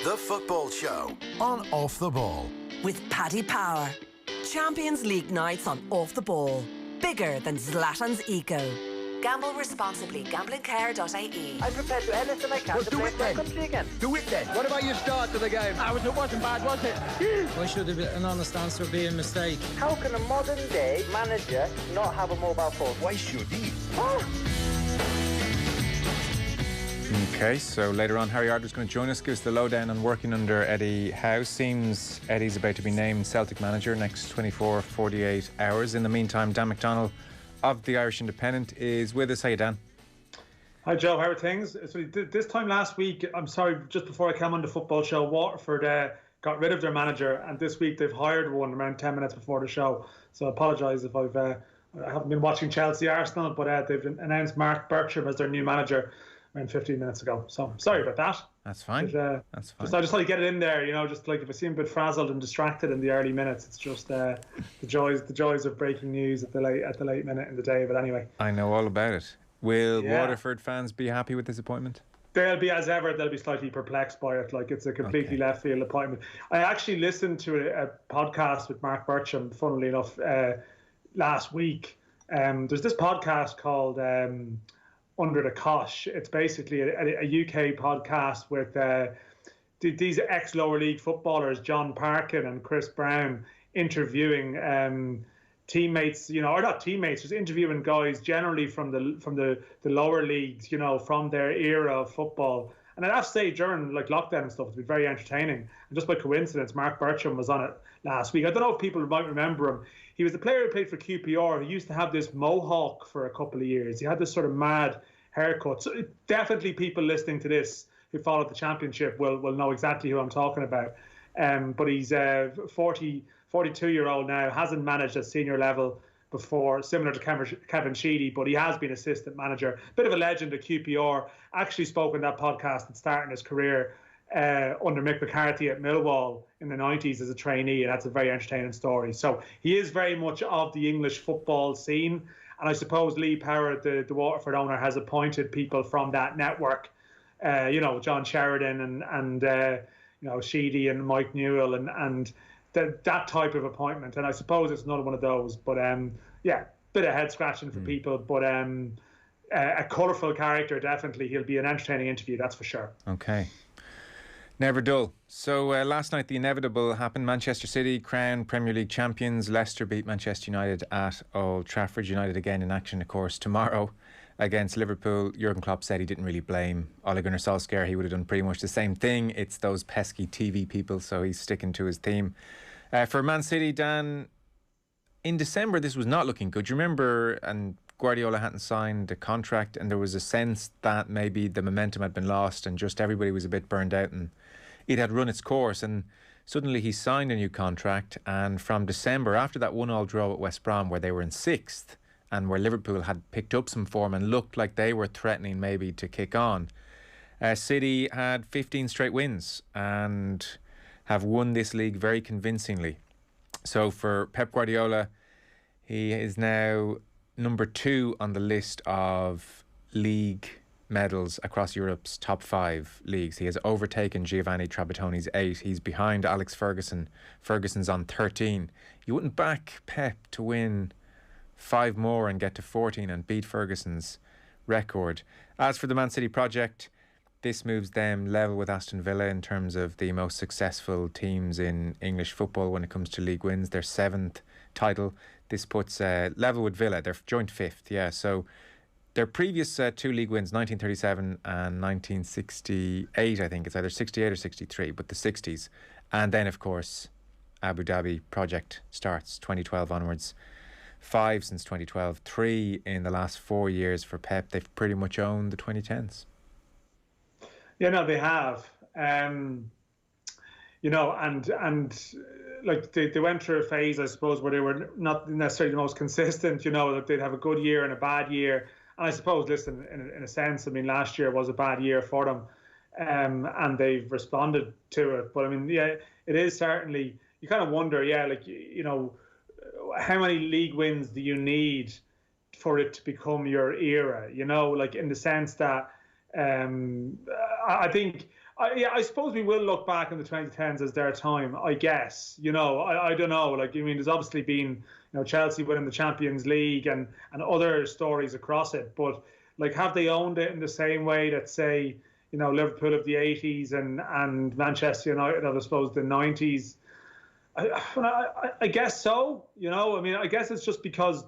The Football Show on Off the Ball. With Paddy Power. Champions League nights on Off the Ball. Bigger than Zlatan's ego. Gamble responsibly. Gamblingcare.ie. I'm prepared to do anything I can to play for my country again. Do it then. What about your start to the game? It wasn't bad, was it? Why should an honest answer be a mistake? How can a modern day manager not have a mobile phone? Why should he? Okay, so later on, Harry Arder's going to join us, give us the lowdown on working under Eddie Howe. Seems Eddie's about to be named Celtic manager next 48 hours. In the meantime, Dan McDonnell of the Irish Independent is with us. How you, Dan? Hi, Joe. How are things? So this time last week, I'm sorry, just before I came on the football show, Waterford got rid of their manager, and this week they've hired one around 10 minutes before the show. So I apologise if I haven't been watching Chelsea Arsenal, but they've announced Mark Birch as their new manager around 15 minutes ago. So sorry about that. That's fine. That's fine. I just want to get it in there, just like if I seem a bit frazzled and distracted in the early minutes, it's just the joys of breaking news at the late minute in the day. But anyway, I know all about it. Will Waterford fans be happy with this appointment? They'll be, as ever, they'll be slightly perplexed by it. Like, it's a completely left field appointment. I actually listened to a podcast with Mark Bircham, funnily enough, last week. There's this podcast called Under the Cosh. It's basically a UK podcast with these ex-lower league footballers, John Parkin and Chris Brown, interviewing teammates, or not teammates, just interviewing guys generally from the lower leagues, from their era of football. And I have to say, during like lockdown and stuff, it's been very entertaining. And just by coincidence, Mark Bircham was on it last week. I don't know if people might remember him. He was the player who played for QPR, who used to have this mohawk for a couple of years. He had this sort of mad haircut. So definitely people listening to this who followed the championship will know exactly who I'm talking about. But he's 42-year-old now, hasn't managed at senior level before, similar to Kevin Sheedy, but he has been assistant manager. Bit of a legend at QPR. Actually spoke in that podcast and starting his career under Mick McCarthy at Millwall in the 90s as a trainee, and that's a very entertaining story. So he is very much of the English football scene, and I suppose Lee Power, the Waterford owner, has appointed people from that network, John Sheridan and Sheedy and Mike Newell and that type of appointment. And I suppose it's another one of those, but bit of head scratching for people, but a colourful character. Definitely, he'll be an entertaining interview, that's for sure. Okay. Never dull. So last night the inevitable happened. Manchester City crowned Premier League champions. Leicester beat Manchester United at Old Trafford. United again in action, of course, tomorrow against Liverpool. Jurgen Klopp said he didn't really blame Ole Gunnar Solskjaer. He would have done pretty much the same thing. It's those pesky TV people, so he's sticking to his theme. For Man City, Dan, in December this was not looking good. You remember, and Guardiola hadn't signed a contract, and there was a sense that maybe the momentum had been lost and just everybody was a bit burned out and it had run its course. And suddenly he signed a new contract, and from December, after that 1-1 draw at West Brom where they were in 6th and where Liverpool had picked up some form and looked like they were threatening maybe to kick on, City had 15 straight wins and have won this league very convincingly. So for Pep Guardiola, he is now number 2 on the list of league medals across Europe's top 5 leagues. He has overtaken Giovanni Trapattoni's 8. He's behind Alex Ferguson. Ferguson's on 13. You wouldn't back Pep to win 5 more and get to 14 and beat Ferguson's record. As for the Man City project, this moves them level with Aston Villa in terms of the most successful teams in English football when it comes to league wins. Their 7th title. This puts level with Villa. They're joint 5th, so their previous 2 league wins, 1937 and 1968, I think. It's either 68 or 63, but the 60s. And then, of course, Abu Dhabi project starts 2012 onwards. 5 since 2012, 3 in the last 4 years for Pep. They've pretty much owned the 2010s. Yeah, no, they have. Like they went through a phase, I suppose, where they were not necessarily the most consistent, that they'd have a good year and a bad year. And I suppose, listen, in a sense, I mean, last year was a bad year for them, and they've responded to it. But I mean, yeah, it is certainly, you kind of wonder, how many league wins do you need for it to become your era? Like in the sense that I think I suppose we will look back in the 2010s as their time, I guess. I don't know. Like, I mean, there's obviously been, Chelsea winning the Champions League and other stories across it. But, like, have they owned it in the same way that, say, Liverpool of the 80s and Manchester United of, I suppose, the 90s? I guess so. I mean, I guess it's just because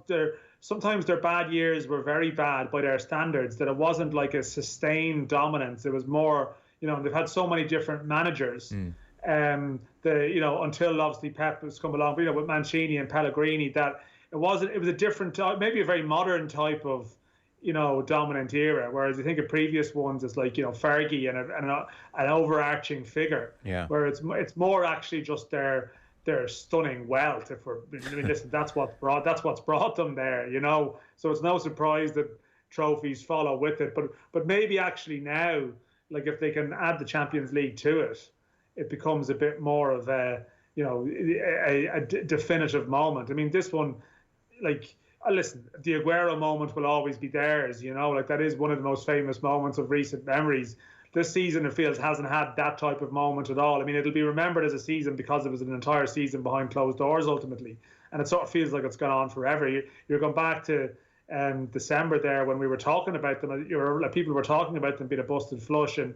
sometimes their bad years were very bad by their standards, that it wasn't like a sustained dominance. It was more... they've had so many different managers. Until obviously Pep has come along, but with Mancini and Pellegrini, that it was a different type, maybe a very modern type of dominant era. Whereas I think of previous ones, it's like Fergie and an overarching figure. Yeah. Where it's more actually just their stunning wealth. Listen, that's what's brought them there. So it's no surprise that trophies follow with it. But maybe actually now, like, if they can add the Champions League to it, it becomes a bit more of a definitive moment. I mean, this one, like, listen, the Aguero moment will always be theirs. Like, that is one of the most famous moments of recent memories. This season, it feels, hasn't had that type of moment at all. I mean, it'll be remembered as a season because it was an entire season behind closed doors ultimately, and it sort of feels like it's gone on forever. You're going back to December there when we were talking about them. People were talking about them being a busted flush, and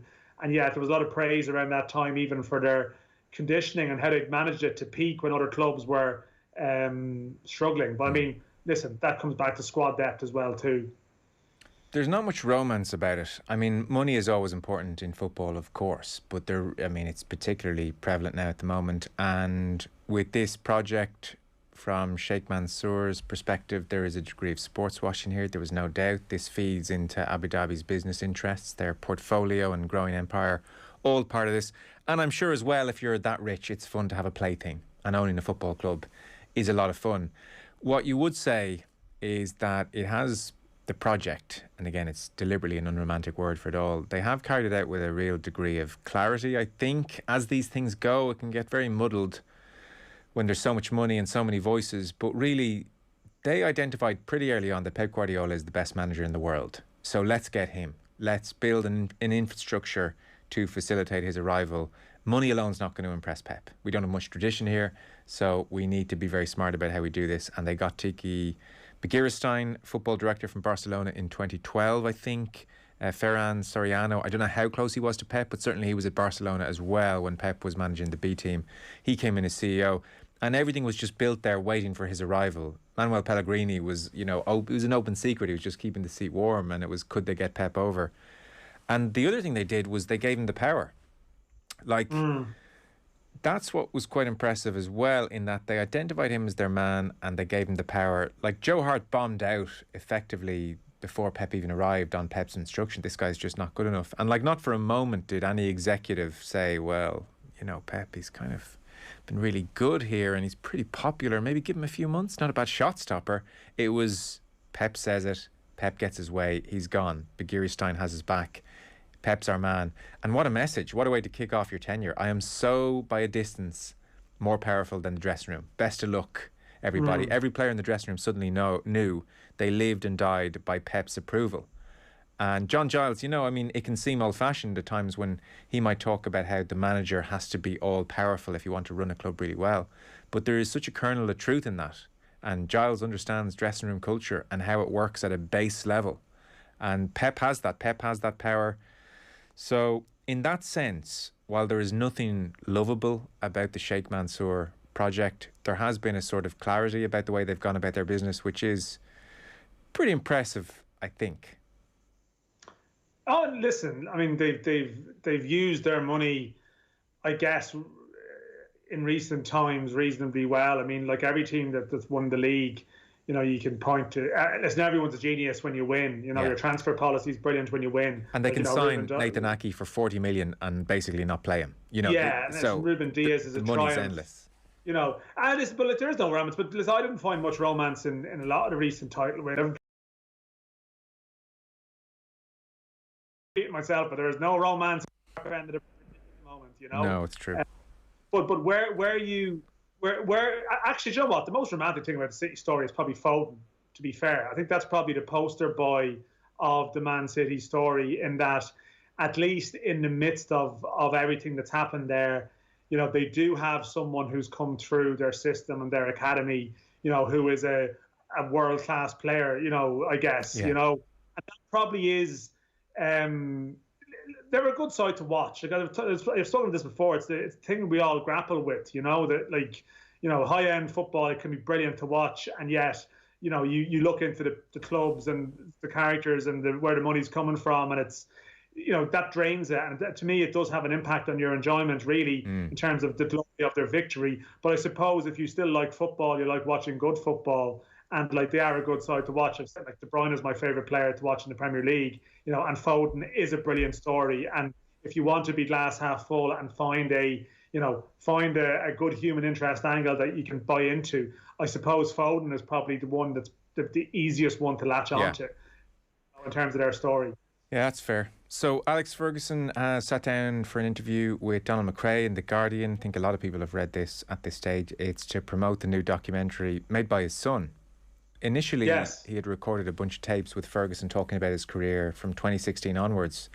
yet there was a lot of praise around that time, even for their conditioning and how they'd managed it to peak when other clubs were struggling. But I mean, listen, that comes back to squad depth as well too. There's not much romance about it. I mean, money is always important in football, of course, but it's particularly prevalent now at the moment. And with this project, from Sheikh Mansour's perspective, there is a degree of sports washing here. There was no doubt. This feeds into Abu Dhabi's business interests, their portfolio and growing empire, all part of this. And I'm sure as well, if you're that rich, it's fun to have a plaything. And owning a football club is a lot of fun. What you would say is that it has the project, and again, it's deliberately an unromantic word for it all, they have carried it out with a real degree of clarity. I think as these things go, it can get very muddled when there's so much money and so many voices, but really they identified pretty early on that Pep Guardiola is the best manager in the world. So let's get him. Let's build an infrastructure to facilitate his arrival. Money alone's not going to impress Pep. We don't have much tradition here, so we need to be very smart about how we do this. And they got Tiki Begiristain, football director from Barcelona in 2012, I think. Ferran Soriano, I don't know how close he was to Pep, but certainly he was at Barcelona as well when Pep was managing the B team. He came in as CEO. And everything was just built there waiting for his arrival. Manuel Pellegrini was, it was an open secret. He was just keeping the seat warm, and it was, could they get Pep over? And the other thing they did was they gave him the power. Like, that's what was quite impressive as well, in that they identified him as their man and they gave him the power. Like, Joe Hart bombed out effectively before Pep even arrived on Pep's instruction. This guy's just not good enough. And, like, not for a moment did any executive say, well, Pep, he's kind of been really good here and he's pretty popular, maybe give him a few months, not a bad shot stopper. It was Pep says it, Pep gets his way, he's gone, Begiristain has his back, Pep's our man. And what a message, what a way to kick off your tenure. I am so, by a distance, more powerful than the dressing room. Best of luck, everybody. Every player in the dressing room suddenly knew they lived and died by Pep's approval. And John Giles, it can seem old-fashioned at times when he might talk about how the manager has to be all-powerful if you want to run a club really well. But there is such a kernel of truth in that. And Giles understands dressing room culture and how it works at a base level. And Pep has that. Pep has that power. So in that sense, while there is nothing lovable about the Sheikh Mansour project, there has been a sort of clarity about the way they've gone about their business, which is pretty impressive, I think. Oh, listen, I mean, they've used their money, I guess, in recent times reasonably well. I mean, like every team that's won the league, you can point to. Listen, everyone's a genius when you win. Your transfer policy is brilliant when you win. And they can sign Nathan Aki for 40 million and basically not play him. Yeah, so Ruben Diaz is a the money's triumph. endless. But there is no romance. But listen, I didn't find much romance in a lot of the recent title wins. Myself, but there is no romance at the end of the moment. No, it's true. But where actually, you know what? The most romantic thing about the City story is probably Foden. To be fair, I think that's probably the poster boy of the Man City story. In that, at least in the midst of everything that's happened there, they do have someone who's come through their system and their academy, who is a world-class player, I guess, and that probably is, they're a good side to watch. Like I've spoken to this before. It's the thing we all grapple with, that high-end football, it can be brilliant to watch, and yet, you look into the clubs and the characters and where the money's coming from, and it's, that drains it. And to me, it does have an impact on your enjoyment, really, in terms of the glory of their victory. But I suppose if you still like football, you like watching good football, and like they are a good side to watch. I've said, like, De Bruyne is my favourite player to watch in the Premier League, and Foden is a brilliant story. And if you want to be glass half full and find a good human interest angle that you can buy into, I suppose Foden is probably the one that's the easiest one to latch onto in terms of their story. Yeah, that's fair. So Alex Ferguson sat down for an interview with Donald McRae in The Guardian. I think a lot of people have read this at this stage. It's to promote the new documentary made by his son. Initially, he had recorded a bunch of tapes with Ferguson talking about his career from 2016 onwards,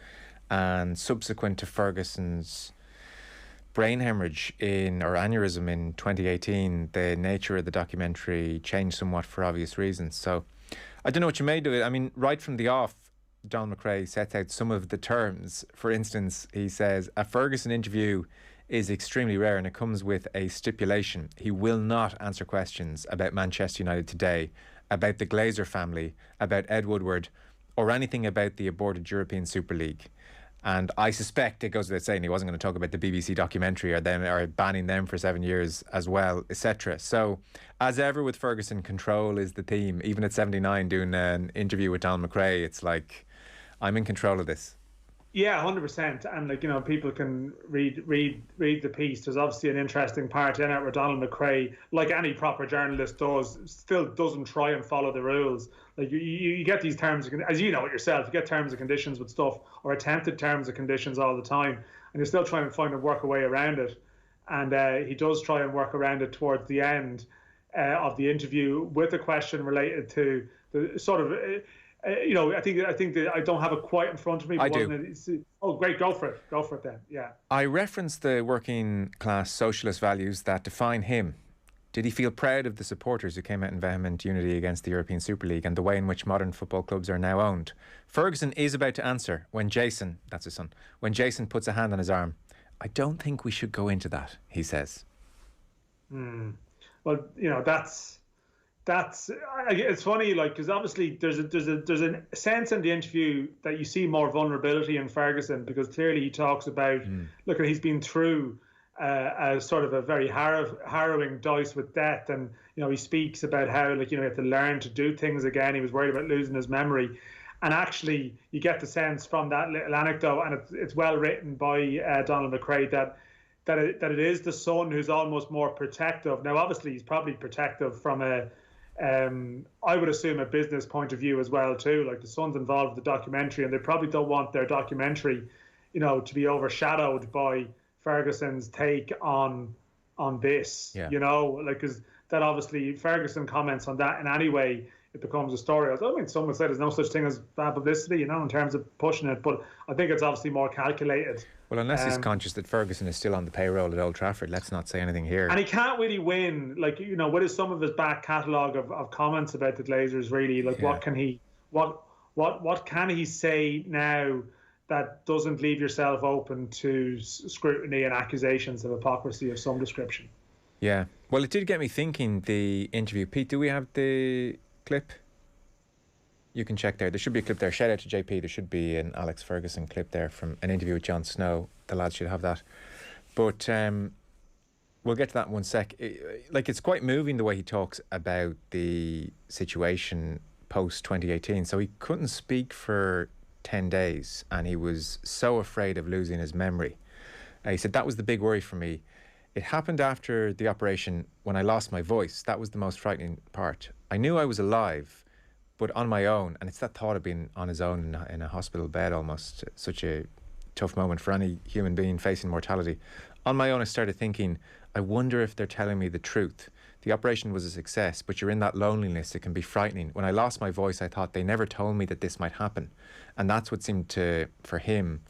and subsequent to Ferguson's brain hemorrhage or aneurysm in 2018, the nature of the documentary changed somewhat for obvious reasons. So I don't know what you made of it. I mean, right from the off, Don McRae sets out some of the terms. For instance, he says, a Ferguson interview is extremely rare and it comes with a stipulation. He will not answer questions about Manchester United today, about the Glazer family, about Ed Woodward, or anything about the aborted European Super League. And I suspect it goes without saying he wasn't going to talk about the BBC documentary or banning them for 7 years as well, etc. So, as ever with Ferguson, control is the theme. Even at 79, doing an interview with Donald McRae, it's like, I'm in control of this. Yeah, 100%. And people can read the piece. There's obviously an interesting part in it where Donald McRae, like any proper journalist does, still doesn't try and follow the rules. Like you get these terms, as you know it yourself, you get terms and conditions with stuff, or attempted terms and conditions all the time, and you're still trying to find and work a way around it. And he does try and work around it towards the end of the interview with a question related to the sort of. I think that I don't have it quite in front of me. But I do. Oh, great! Go for it then. Yeah. I referenced the working class socialist values that define him. Did he feel proud of the supporters who came out in vehement unity against the European Super League and the way in which modern football clubs are now owned? Ferguson is about to answer when Jason, that's his son, when Jason puts a hand on his arm. I don't think we should go into that, he says. Well, that's it's funny, like, because obviously there's a sense in the interview that you see more vulnerability in Ferguson, because clearly he talks about look, he's been through a sort of a very harrowing dice with death, and he speaks about how he had to learn to do things again. He was worried about losing his memory, and actually you get the sense from that little anecdote, and it's well written by Donald McRae, that it is the son who's almost more protective. Now obviously he's probably protective from I would assume a business point of view as well too. Like, the son's involved with the documentary, and they probably don't want their documentary, to be overshadowed by Ferguson's take on this. Yeah. Because that obviously Ferguson comments on that in any way, it becomes a story. I mean, some would say there's no such thing as bad publicity, in terms of pushing it, but I think it's obviously more calculated. Well, unless he's conscious that Ferguson is still on the payroll at Old Trafford, let's not say anything here. And he can't really win, what is some of his back catalogue of comments about the Glazers, really? What can he say now that doesn't leave yourself open to scrutiny and accusations of hypocrisy of some description? Yeah. Well, it did get me thinking, the interview. Pete, do we have the clip? You can check there. There should be a clip there. Shout out to JP. There should be an Alex Ferguson clip there from an interview with Jon Snow. The lads should have that. But we'll get to that in one sec. It's quite moving the way he talks about the situation post 2018. So he couldn't speak for 10 days and he was so afraid of losing his memory. He said, that was the big worry for me. It happened after the operation when I lost my voice. That was the most frightening part. I knew I was alive, but on my own. And it's that thought of being on his own in a hospital bed almost. Such a tough moment for any human being facing mortality. On my own, I started thinking, I wonder if they're telling me the truth. The operation was a success, but you're in that loneliness. It can be frightening. When I lost my voice, I thought they never told me that this might happen. And that's what seemed to, for him,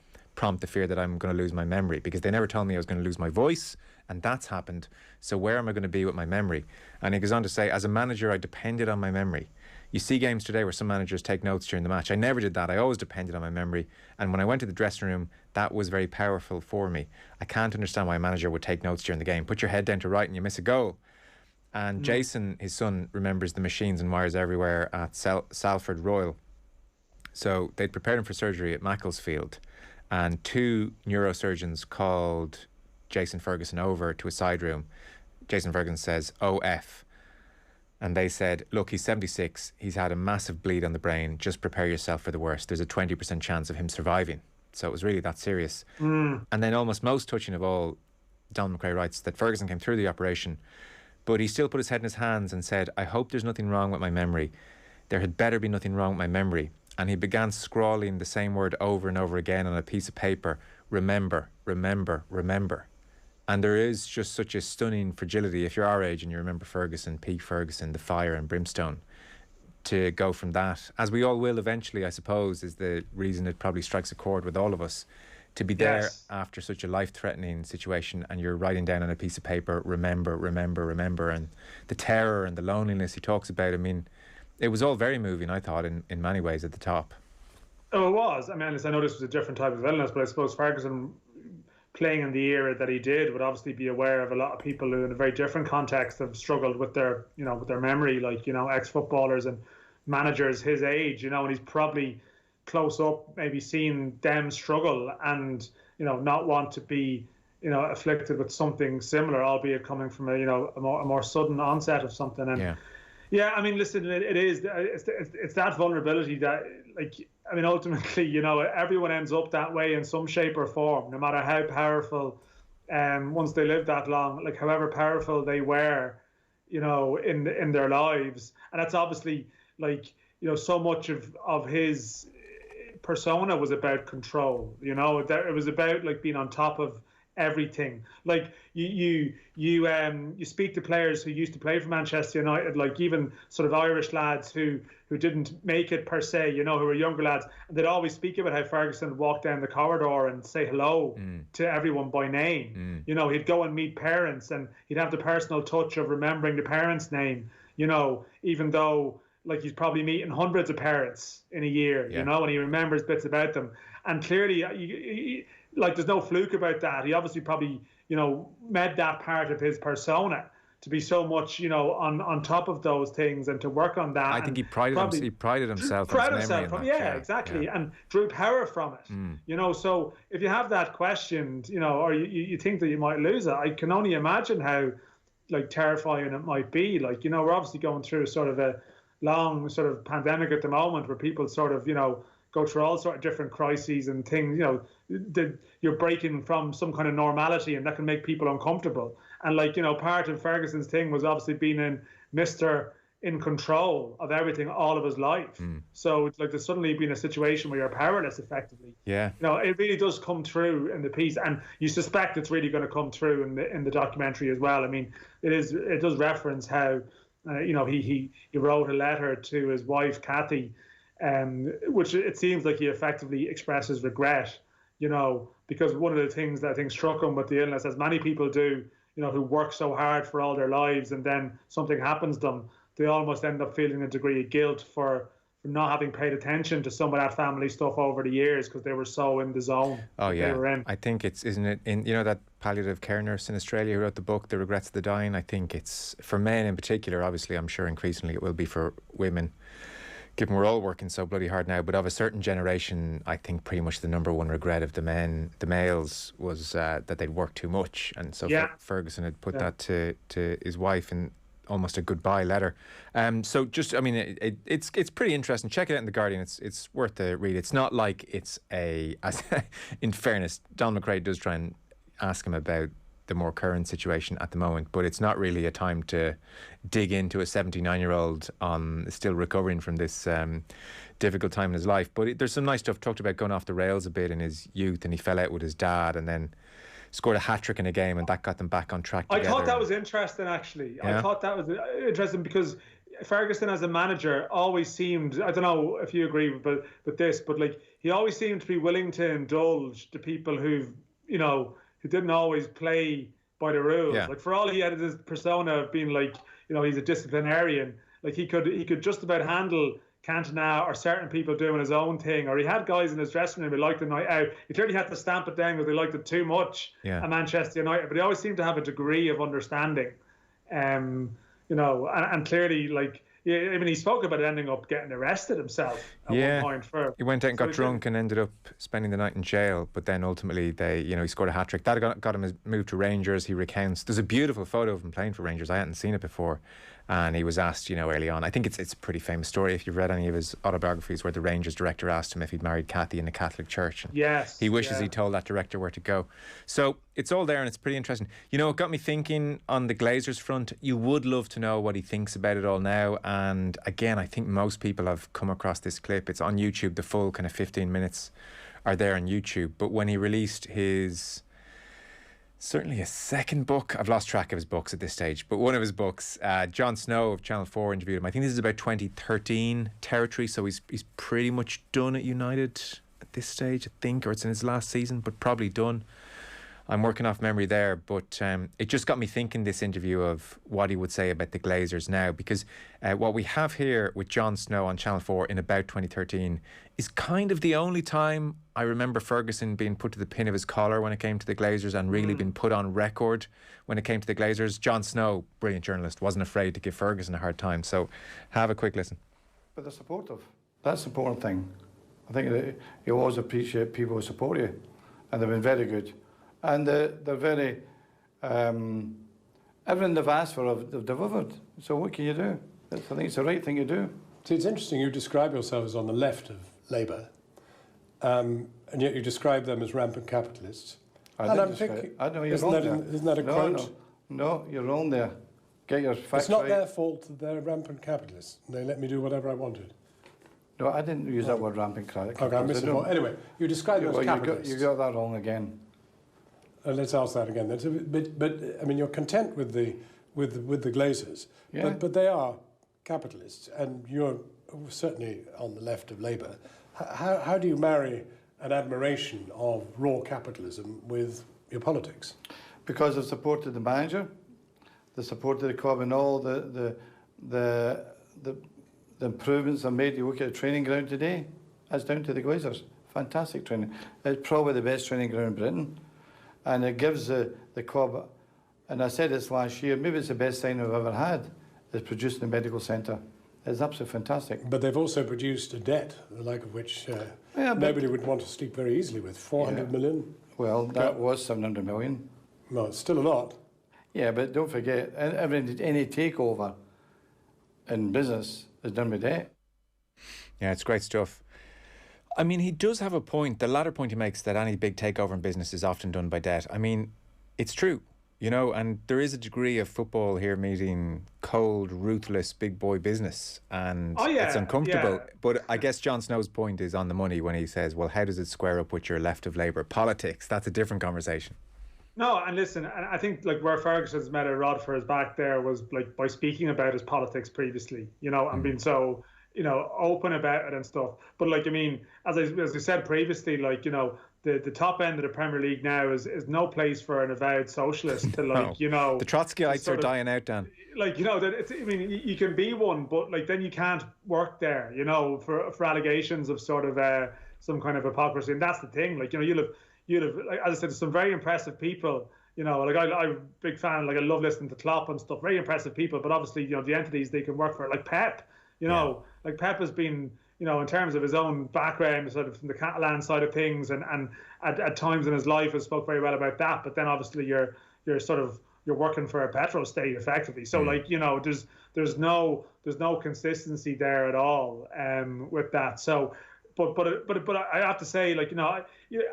prompt the fear that I'm going to lose my memory, because they never told me I was going to lose my voice, and that's happened. So where am I going to be with my memory? And he goes on to say, as a manager, I depended on my memory. You see games today where some managers take notes during the match. I never did that. I always depended on my memory. And when I went to the dressing room, that was very powerful for me. I can't understand why a manager would take notes during the game. Put your head down to write and you miss a goal. And Jason, his son, remembers the machines and wires everywhere at Salford Royal. So they'd prepared him for surgery at Macclesfield. And 2 neurosurgeons called Jason Ferguson over to a side room. Jason Ferguson says, OF. And they said, look, he's 76. He's had a massive bleed on the brain. Just prepare yourself for the worst. There's a 20% chance of him surviving. So it was really that serious. And then almost most touching of all, Don McRae writes that Ferguson came through the operation, but he still put his head in his hands and said, I hope there's nothing wrong with my memory. There had better be nothing wrong with my memory. And he began scrawling the same word over and over again on a piece of paper. Remember, remember, remember. And there is just such a stunning fragility, if you're our age and you remember Ferguson, Pete Ferguson, the fire and brimstone, to go from that, as we all will eventually, I suppose, is the reason it probably strikes a chord with all of us, to be there after such a life-threatening situation and you're writing down on a piece of paper, remember, remember, remember, and the terror and the loneliness he talks about. I mean, it was all very moving, I thought, in many ways at the top. Oh, it was. I mean, I know this was a different type of illness, but I suppose Ferguson, playing in the era that he did, would obviously be aware of a lot of people who in a very different context have struggled with their, with their memory, like, ex-footballers and managers his age, and he's probably close up, maybe seen them struggle and, not want to be, afflicted with something similar, albeit coming from a more sudden onset of something. And yeah, I mean, listen, it's that vulnerability that, like, I mean, ultimately, everyone ends up that way in some shape or form, no matter how powerful, once they live that long, like however powerful they were, in their lives. And that's obviously, like, so much of his persona was about control, that it was about, like, being on top of everything. Like, you speak to players who used to play for Manchester United, like even sort of Irish lads who didn't make it per se, who were younger lads, and they'd always speak about how Ferguson would walk down the corridor and say hello to everyone by name. He'd go and meet parents and he'd have the personal touch of remembering the parents' name, even though, like, he's probably meeting hundreds of parents in a year, and he remembers bits about them. And clearly, like, there's no fluke about that. He obviously probably, made that part of his persona to be so much, on top of those things and to work on that. I think he prided himself on his memory. Exactly. Yeah. And drew power from it. So if you have that questioned, or you think that you might lose it, I can only imagine how, like, terrifying it might be. Like, we're obviously going through sort of a long sort of pandemic at the moment where people sort of, go through all sort of different crises and things, you're breaking from some kind of normality, and that can make people uncomfortable. And, like, part of Ferguson's thing was obviously being in control of everything all of his life. So it's like there's suddenly been a situation where you're powerless effectively. Yeah. It really does come through in the piece, and you suspect it's really going to come through in the documentary as well. I mean, it does reference how, he wrote a letter to his wife, Kathy, which it seems like he effectively expresses regret, because one of the things that I think struck him with the illness, as many people do, who work so hard for all their lives and then something happens to them, they almost end up feeling a degree of guilt for not having paid attention to some of that family stuff over the years because they were so in the zone. Oh, yeah. They were in. I think isn't it in, that palliative care nurse in Australia who wrote the book, The Regrets of the Dying? I think it's, for men in particular, obviously I'm sure increasingly it will be for women, given we're all working so bloody hard now, but of a certain generation, I think pretty much the number one regret of the males was that they'd worked too much. And so Ferguson had put that to his wife in almost a goodbye letter. So just, I mean, it's pretty interesting. Check it out in The Guardian. It's worth a read. It's not like it's in fairness, Don McRae does try and ask him about the more current situation at the moment, but it's not really a time to dig into a 79-year-old on still recovering from this difficult time in his life. But there's some nice stuff. Talked about going off the rails a bit in his youth, and he fell out with his dad and then scored a hat-trick in a game, and that got them back on track together. I thought that was interesting, actually. Yeah. I thought that was interesting because Ferguson as a manager always seemed, I don't know if you agree with this, but like he always seemed to be willing to indulge the people who didn't always play by the rules. Yeah. Like, for all he had this persona of being like, he's a disciplinarian. Like, he could just about handle Cantona or certain people doing his own thing, or he had guys in his dressing room who liked the night out. He clearly had to stamp it down because they liked it too much at Manchester United, but he always seemed to have a degree of understanding. And clearly, like, I mean, he spoke about ending up getting arrested himself at one point. He went out and got drunk and ended up spending the night in jail, but then ultimately he scored a hat-trick. That got him moved to Rangers. He recounts, there's a beautiful photo of him playing for Rangers. I hadn't seen it before. And he was asked, early on, I think it's a pretty famous story if you've read any of his autobiographies, where the Rangers director asked him if he'd married Kathy in a Catholic church. And he wishes he told that director where to go. So it's all there and it's pretty interesting. It got me thinking on the Glazers front, you would love to know what he thinks about it all now. And again, I think most people have come across this clip. It's on YouTube. The full kind of 15 minutes are there on YouTube. But when he released his... certainly his second book. I've lost track of his books at this stage, but one of his books, Jon Snow of Channel 4 interviewed him. I think this is about 2013 territory, so he's pretty much done at United at this stage, I think, or it's in his last season, but probably done. I'm working off memory there, but it just got me thinking, this interview, of what he would say about the Glazers now, because what we have here with Jon Snow on Channel 4 in about 2013 is kind of the only time I remember Ferguson being put to the pin of his collar when it came to the Glazers, and really been put on record when it came to the Glazers. Jon Snow, brilliant journalist, wasn't afraid to give Ferguson a hard time. So have a quick listen. But they're supportive. That's the important thing. I think that you always appreciate people who support you, and they've been very good. And they're very, everything they've asked for, they've delivered. So what can you do? I think it's the right thing to do. See, it's interesting, you describe yourselves on the left of Labour, and yet you describe them as rampant capitalists. I'm thinking, I know you're wrong there. Isn't that a quote? No, you're wrong there. Get your facts right. It's not their fault that they're rampant capitalists. They let me do whatever I wanted. No, I didn't use that word, rampant capitalists. Okay, I'm missing it. Anyway, you describe them as capitalists. You got that wrong again. Let's ask that again. But I mean, you're content with the Glazers, but they are capitalists, and you're certainly on the left of Labour. How do you marry an admiration of raw capitalism with your politics? Because they've supported the manager, they supported the club, and all the improvements are made. You look at the training ground today, that's down to the Glazers. Fantastic training. It's probably the best training ground in Britain. And it gives the club, and I said this last year, maybe it's the best sign we've ever had, is producing a medical centre. It's absolutely fantastic. But they've also produced a debt, the like of which nobody would want to sleep very easily with. 400 million. Well, that was 700 million. No, it's still a lot. Yeah, but don't forget, any takeover in business is done with debt. Yeah, it's great stuff. I mean, he does have a point. The latter point he makes, that any big takeover in business is often done by debt. I mean, it's true, and there is a degree of football here meeting cold, ruthless, big boy business, and it's uncomfortable. But I guess Jon Snow's point is on the money when he says, well, how does it square up with your left of Labour politics? That's a different conversation. No, and listen, I think like where Ferguson's met a rod for his back there was like by speaking about his politics previously, and being so open about it and stuff. But like, I mean, as I said previously, like, the top end of the Premier League now is no place for an avowed socialist to like, no. The Trotskyites are dying out, Dan. Like, I mean, you can be one, but like then you can't work there, for allegations of sort of some kind of hypocrisy. And that's the thing, like, you'll have, like, as I said, some very impressive people. Like I'm a big fan. Like I love listening to Klopp and stuff. Very impressive people, but obviously, the entities they can work for, like Pep. Like Pep has been, in terms of his own background, sort of from the Catalan side of things, and at times in his life has spoke very well about that. But then obviously you're working for a petrol state effectively. So like, there's no consistency there at all with that. So, but I have to say, like,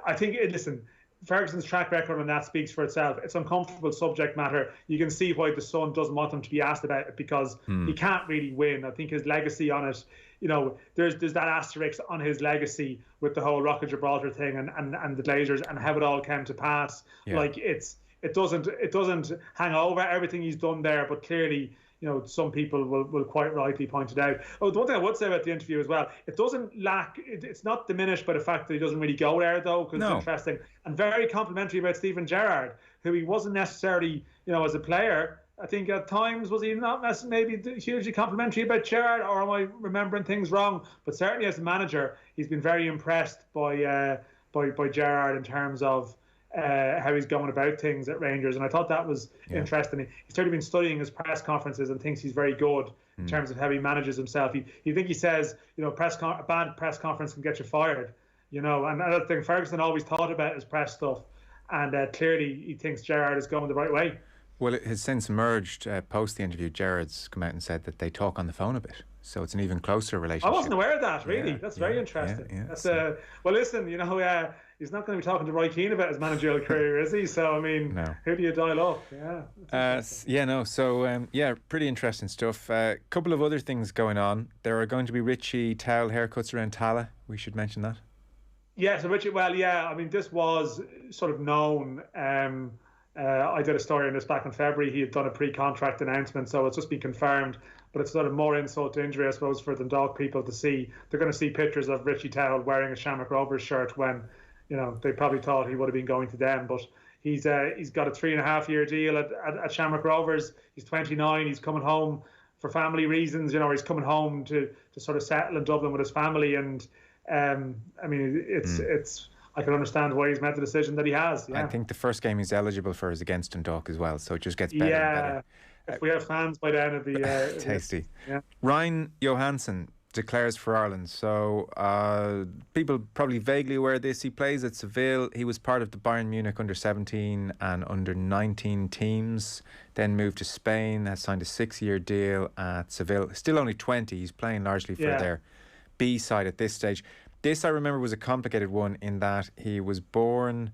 I think listen. Ferguson's track record on that speaks for itself. It's uncomfortable subject matter. You can see why the Sun doesn't want him to be asked about it, because he can't really win. I think his legacy on it, there's that asterisk on his legacy with the whole Rock of Gibraltar thing and the Glazers and how it all came to pass. Yeah. Like it doesn't hang over everything he's done there, but clearly, some people will quite rightly point it out. Oh, the one thing I would say about the interview as well, it doesn't lack, it's not diminished by the fact that he doesn't really go there, though, because it's interesting, and very complimentary about Steven Gerrard, who he wasn't necessarily, as a player. I think at times, was he not maybe hugely complimentary about Gerrard, or am I remembering things wrong? But certainly as a manager, he's been very impressed by Gerrard in terms of how he's going about things at Rangers, and I thought that was interesting. He's certainly been studying his press conferences and thinks he's very good in terms of how he manages himself. He says, a bad press conference can get you fired, and I think Ferguson always thought about his press stuff, and clearly he thinks Gerrard is going the right way. Well, it has since merged post the interview. Gerrard's come out and said that they talk on the phone a bit, so it's an even closer relationship. I wasn't aware of that, really. That's very interesting. That's well, listen, he's not going to be talking to Roy Keane about his managerial career, is he? So, I mean, who do you dial up? So, pretty interesting stuff. A couple of other things going on. There are going to be Ritchie Towell haircuts around Tala. We should mention that. Yeah, so Ritchie, this was sort of known. I did a story on this back in February. He had done a pre-contract announcement, so it's just been confirmed. But it's sort of more insult to injury, I suppose, for the Dundalk people to see. They're going to see pictures of Ritchie Towell wearing a Shamrock Rovers shirt when, they probably thought he would have been going to them. But he's got a 3.5-year deal at Shamrock Rovers. He's 29. He's coming home for family reasons. He's coming home to sort of settle in Dublin with his family. And it's. I can understand why he's made the decision that he has. Yeah. I think the first game he's eligible for is against Dundalk as well, so it just gets better and better. If we have fans by then, it'd be tasty. Yeah. Ryan Johansson declares for Ireland. So people probably vaguely aware of this. He plays at Sevilla. He was part of the Bayern Munich under-17 and under-19 teams. Then moved to Spain. Has signed a 6-year deal at Sevilla. Still only 20. He's playing largely for their B side at this stage. This, I remember, was a complicated one in that he was born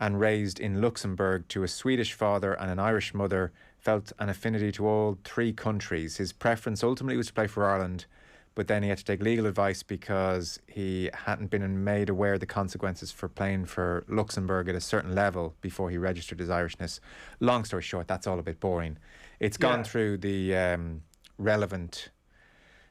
and raised in Luxembourg to a Swedish father and an Irish mother, felt an affinity to all three countries. His preference ultimately was to play for Ireland, but then he had to take legal advice because he hadn't been made aware of the consequences for playing for Luxembourg at a certain level before he registered his Irishness. Long story short, that's all a bit boring. It's gone through the relevant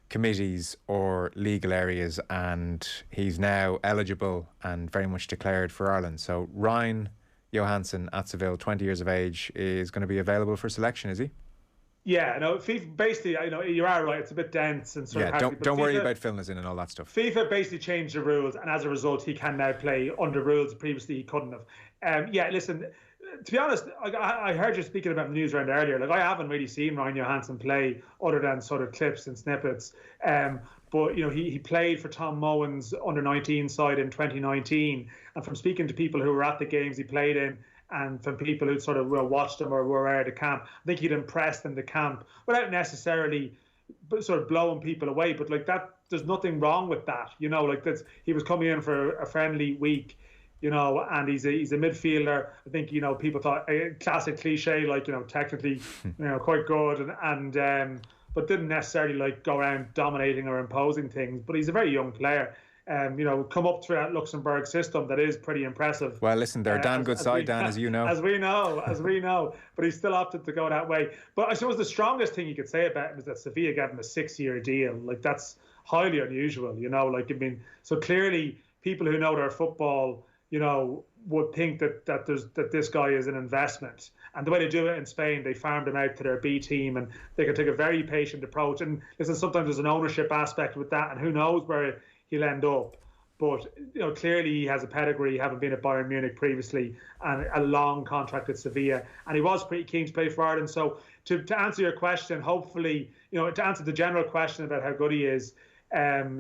committees or legal areas, and he's now eligible and very much declared for Ireland. So Ryan Johansson at Seville, 20 years of age, is going to be available for selection, is he? Yeah, no, FIFA basically, you are right, it's a bit dense and sort of don't worry about filling us in and all that stuff. FIFA basically changed the rules, and as a result he can now play under rules previously he couldn't have. Listen, to be honest, I heard you speaking about the news round earlier. I haven't really seen Ryan Johansson play other than sort of clips and snippets. But he played for Tom Mowen's under-19 side in 2019, and from speaking to people who were at the games he played in, and from people who sort of watched him or were at the camp, I think he'd impressed in the camp without necessarily sort of blowing people away. But that, there's nothing wrong with that. He was coming in for a friendly week. And he's a midfielder. I think, people thought a classic cliche, technically, quite good and but didn't necessarily go around dominating or imposing things. But he's a very young player. Come up through that Luxembourg system that is pretty impressive. Well, listen, they're a damn good side, Dan, as you know. As we know. But he still opted to go that way. But I suppose the strongest thing you could say about him is that Sevilla gave him a 6-year deal. That's highly unusual, so clearly people who know their football, would think that this guy is an investment. And the way they do it in Spain, they farmed him out to their B team, and they can take a very patient approach. And listen, sometimes there's an ownership aspect with that, and who knows where he'll end up. But clearly he has a pedigree, having been at Bayern Munich previously, and a long contract at Sevilla. And he was pretty keen to play for Ireland. So to answer your question, hopefully, to answer the general question about how good he is,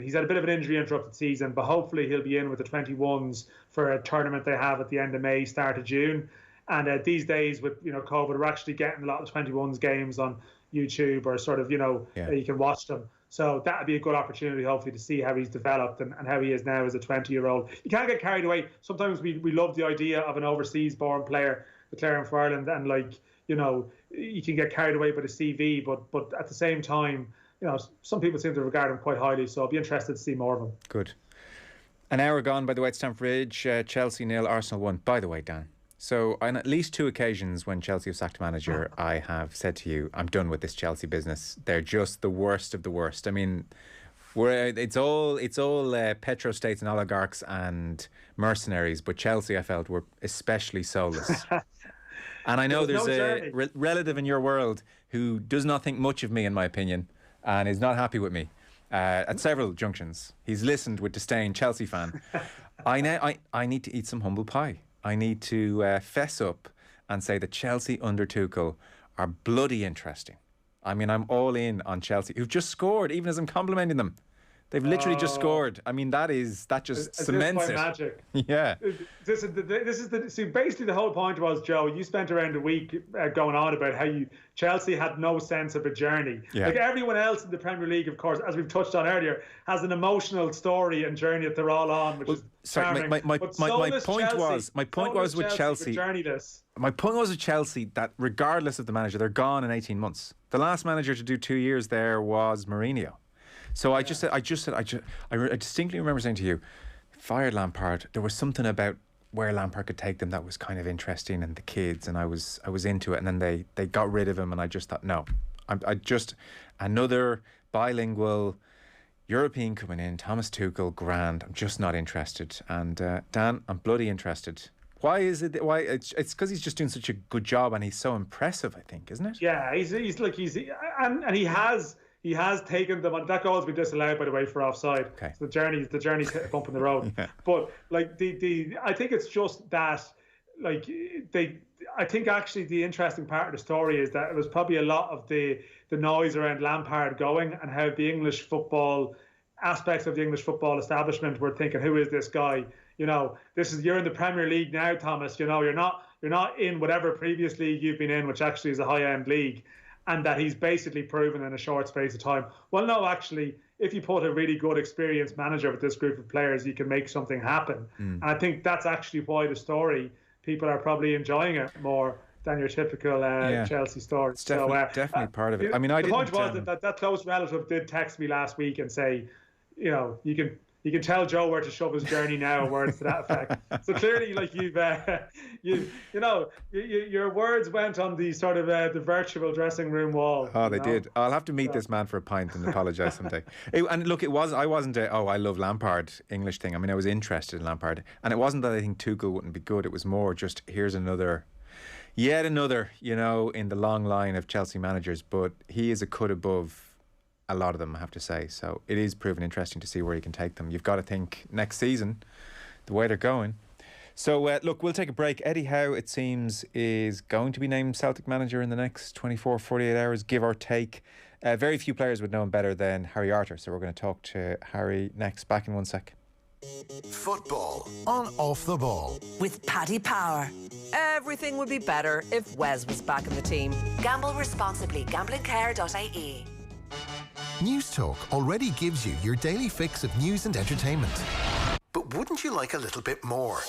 he's had a bit of an injury-interrupted season, but hopefully he'll be in with the 21s for a tournament they have at the end of May, start of June. And these days with COVID, we're actually getting a lot of 21s games on YouTube, or sort of you can watch them. So that would be a good opportunity, hopefully, to see how he's developed and how he is now as a 20-year-old. You can't get carried away. Sometimes we love the idea of an overseas-born player declaring for Ireland, and you can get carried away by the CV, but at the same time, some people seem to regard him quite highly, so I'll be interested to see more of him. Good. An hour gone, by the way, at Stamford Bridge. Chelsea 0, Arsenal 1. By the way, Dan, So on at least 2 occasions when Chelsea have sacked manager, I have said to you, I'm done with this Chelsea business. They're just the worst of the worst. I mean, it's all petrostates and oligarchs and mercenaries, but Chelsea, I felt, were especially soulless. And I know there's a relative in your world who does not think much of me, in my opinion, and is not happy with me at several junctions. He's listened with disdain, Chelsea fan. I need to eat some humble pie. I need to fess up and say that Chelsea under Tuchel are bloody interesting. I mean, I'm all in on Chelsea, who've just scored, even as I'm complimenting them. They've literally just scored. I mean, that just cements it. Magic. Yeah. See, basically the whole point was, Joe, you spent around a week going on about how Chelsea had no sense of a journey. Yeah. Like everyone else in the Premier League, of course, as we've touched on earlier, has an emotional story and journey that they're all on, which is charming. My point was with Chelsea. My point was with Chelsea that regardless of the manager, they're gone in 18 months. The last manager to do 2 years there was Mourinho. So I distinctly remember saying to you, fired Lampard. There was something about where Lampard could take them that was kind of interesting, and the kids, and I was into it. And then they got rid of him, and I just thought, no, I just another bilingual European coming in, Thomas Tuchel, grand. I'm just not interested. And Dan, I'm bloody interested. Why is it? Why it's because he's just doing such a good job, and he's so impressive, I think, isn't it? Yeah, he's he has taken them on. That goal has been disallowed, by the way, for offside. Okay. So the journey's bump in the road. Yeah. But like I think it's just that, like I think actually the interesting part of the story is that it was probably a lot of the noise around Lampard going and how the English football aspects of the English football establishment were thinking, who is this guy? You know, you're in the Premier League now, Thomas. You know, you're not in whatever previous league you've been in, which actually is a high-end league. And that he's basically proven in a short space of time. Well, no, actually, if you put a really good, experienced manager with this group of players, you can make something happen. And I think that's actually why the story, people are probably enjoying it more than your typical Chelsea story. It's definitely part of it. I mean, the point was that close relative did text me last week and say, you know, you can tell Joe where to shove his journey now, words to that effect. So clearly, like your words went on the sort of the virtual dressing room wall. Oh, they did. I'll have to meet this man for a pint and apologise someday. And look, I wasn't I love Lampard English thing. I mean, I was interested in Lampard, and it wasn't that I think Tuchel wouldn't be good. It was more just yet another, you know, in the long line of Chelsea managers. But he is a cut above a lot of them, I have to say. So it is proven interesting to see where you can take them. You've got to think next season, the way they're going. So look, we'll take a break. Eddie Howe, it seems, is going to be named Celtic manager in the next 24, 48 hours, give or take. Very few players would know him better than Harry Arter. So we're going to talk to Harry next. Back in 1 sec. Football on Off the Ball. With Paddy Power. Everything would be better if Wes was back in the team. Gamble responsibly. Gamblingcare.ie. News Talk already gives you your daily fix of news and entertainment. But wouldn't you like a little bit more?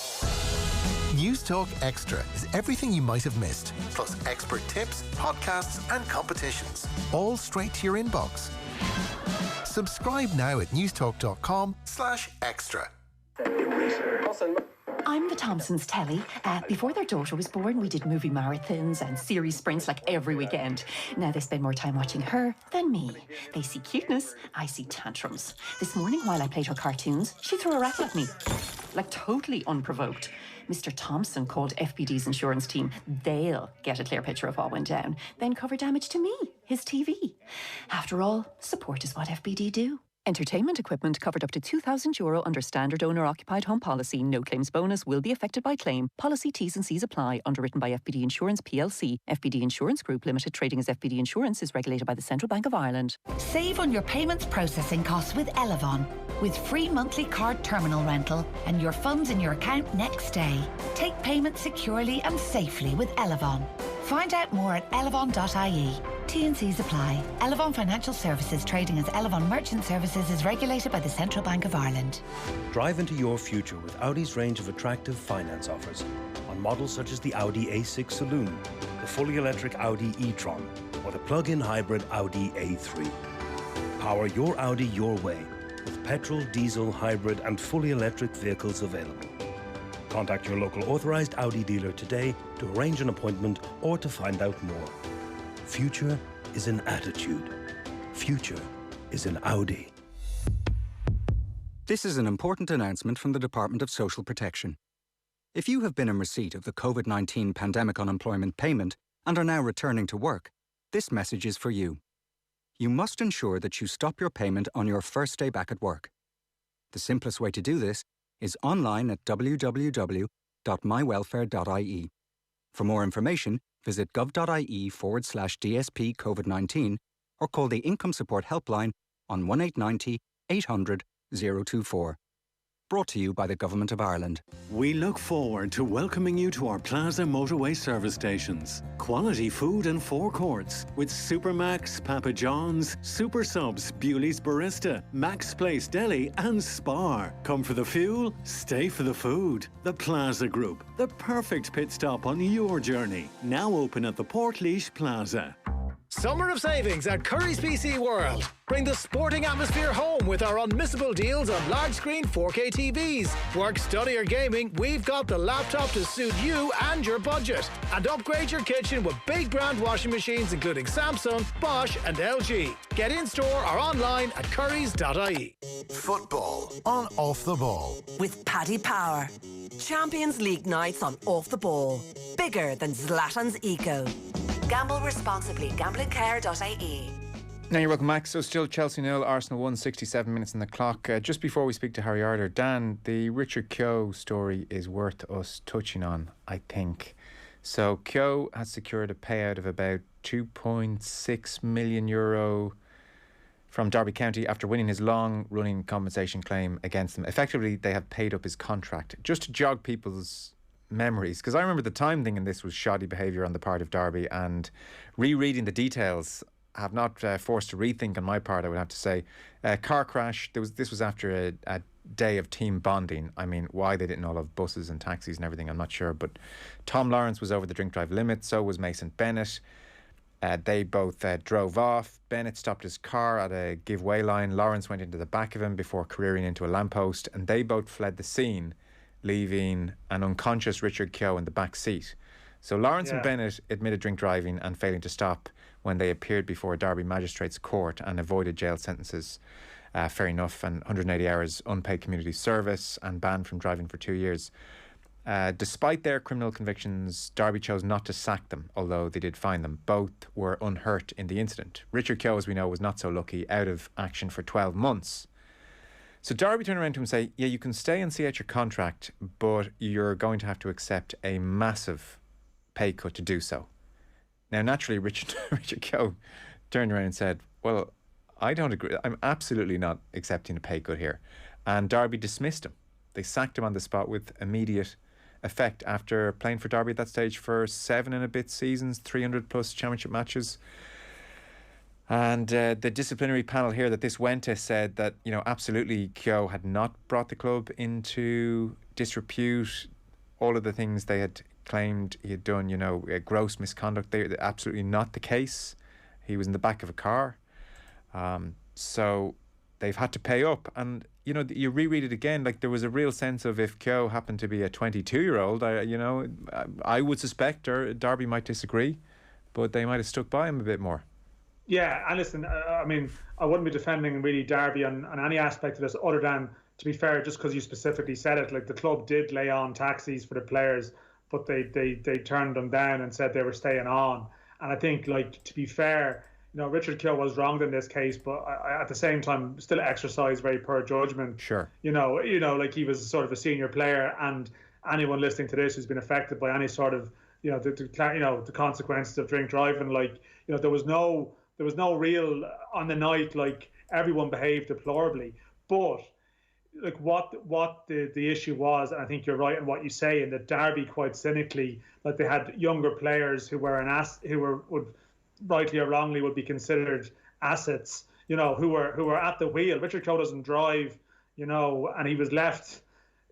News Talk Extra is everything you might have missed, plus expert tips, podcasts and competitions. All straight to your inbox. Subscribe now at newstalk.com/extra. I'm the Thompsons' telly. Before their daughter was born, we did movie marathons and series sprints like every weekend. Now they spend more time watching her than me. They see cuteness, I see tantrums. This morning, while I played her cartoons, she threw a rattle at me. Like totally unprovoked. Mr. Thompson called FBD's insurance team. They'll get a clear picture of what went down, then cover damage to me, his TV. After all, support is what FBD do. Entertainment equipment covered up to €2,000 under standard owner-occupied home policy. No claims bonus will be affected by claim. Policy T's and C's apply. Underwritten by FBD Insurance plc. FBD Insurance Group Limited, trading as FBD Insurance, is regulated by the Central Bank of Ireland. Save on your payments processing costs with Elevon. With free monthly card terminal rental and your funds in your account next day. Take payments securely and safely with Elevon. Find out more at elevon.ie. T&Cs apply. Elevon Financial Services, trading as Elevon Merchant Services, is regulated by the Central Bank of Ireland. Drive into your future with Audi's range of attractive finance offers on models such as the Audi A6 Saloon, the fully electric Audi e-tron, or the plug-in hybrid Audi A3. Power your Audi your way with petrol, diesel, hybrid and fully electric vehicles available. Contact your local authorised Audi dealer today to arrange an appointment or to find out more. Future is an attitude. Future is an Audi. This is an important announcement from the Department of Social Protection. If you have been in receipt of the COVID-19 pandemic unemployment payment and are now returning to work, this message is for you. You must ensure that you stop your payment on your first day back at work. The simplest way to do this is online at www.mywelfare.ie. For more information, visit gov.ie/DSP COVID-19 or call the Income Support Helpline on 1890 800 024. Brought to you by the Government of Ireland. We look forward to welcoming you to our Plaza motorway service stations. Quality food and forecourts with Supermax, Papa John's, Super Subs, Bewley's Barista, Max Place Deli and Spar. Come for the fuel, stay for the food. The Plaza Group, the perfect pit stop on your journey. Now open at the Portlaoise Plaza. Summer of savings at Curry's PC World. Bring the sporting atmosphere home with our unmissable deals on large screen 4K TVs. Work, study or gaming, we've got the laptop to suit you and your budget. And upgrade your kitchen with big brand washing machines including Samsung, Bosch and LG. Get in store or online at currys.ie. Football on Off the Ball. With Paddy Power. Champions League nights on Off the Ball. Bigger than Zlatan's Eco. Gamble responsibly. Gamblingcare.ie. Now you're welcome back. So still Chelsea 0, Arsenal 1, 67 minutes on the clock. Just before we speak to Harry Arter, Dan, the Richard Keogh story is worth us touching on, I think. So Keogh has secured a payout of about €2.6 million from Derby County after winning his long-running compensation claim against them. Effectively, they have paid up his contract. Just to jog people's memories, because I remember the time thinking this was shoddy behaviour on the part of Derby, and rereading the details have not forced a rethink on my part, I would have to say. Car crash, this was after a day of team bonding. I mean, why they didn't all have buses and taxis and everything, I'm not sure, but Tom Lawrence was over the drink drive limit, so was Mason Bennett. They both drove off. Bennett stopped his car at a give-way line. Lawrence went into the back of him before careering into a lamppost, and they both fled the scene, leaving an unconscious Richard Keogh in the back seat. So Lawrence and Bennett admitted drink driving and failing to stop when they appeared before Derby Magistrates Court and avoided jail sentences. Fair enough, and 180 hours unpaid community service and banned from driving for 2 years. Despite their criminal convictions, Derby chose not to sack them, although they did fine them. Both were unhurt in the incident. Richard Keogh, as we know, was not so lucky, out of action for 12 months. So Derby turned around to him and say, yeah, you can stay and see out your contract, but you're going to have to accept a massive pay cut to do so. Now, naturally, Richard Keogh turned around and said, well, I don't agree. I'm absolutely not accepting a pay cut here. And Derby dismissed him. They sacked him on the spot with immediate effect after playing for Derby at that stage for 7 and a bit seasons, 300 plus championship matches. And the disciplinary panel here that this went to said that, you know, absolutely Keogh had not brought the club into disrepute. All of the things they had claimed he had done, you know, gross misconduct, they're absolutely not the case. He was in the back of a car. So they've had to pay up. And, you know, you reread it again, like there was a real sense of if Keogh happened to be a 22-year-old, I would suspect Derby might disagree, but they might have stuck by him a bit more. Yeah, and listen, I mean, I wouldn't be defending really Derby on any aspect of this other than, to be fair, just because you specifically said it, like the club did lay on taxis for the players, but they turned them down and said they were staying on. And I think, like, to be fair, you know, Richard Keogh was wronged in this case, but I, at the same time, still exercised very poor judgment. Sure. You know, like he was sort of a senior player, and anyone listening to this who's been affected by any sort of, you know, the consequences of drink driving, like, you know, there was no real on the night, like everyone behaved deplorably, but like what the issue was, and I think you're right in what you say, in that Derby quite cynically, like they had younger players who would rightly or wrongly would be considered assets, you know, who were at the wheel. Richard Keogh doesn't drive, you know, and he was left.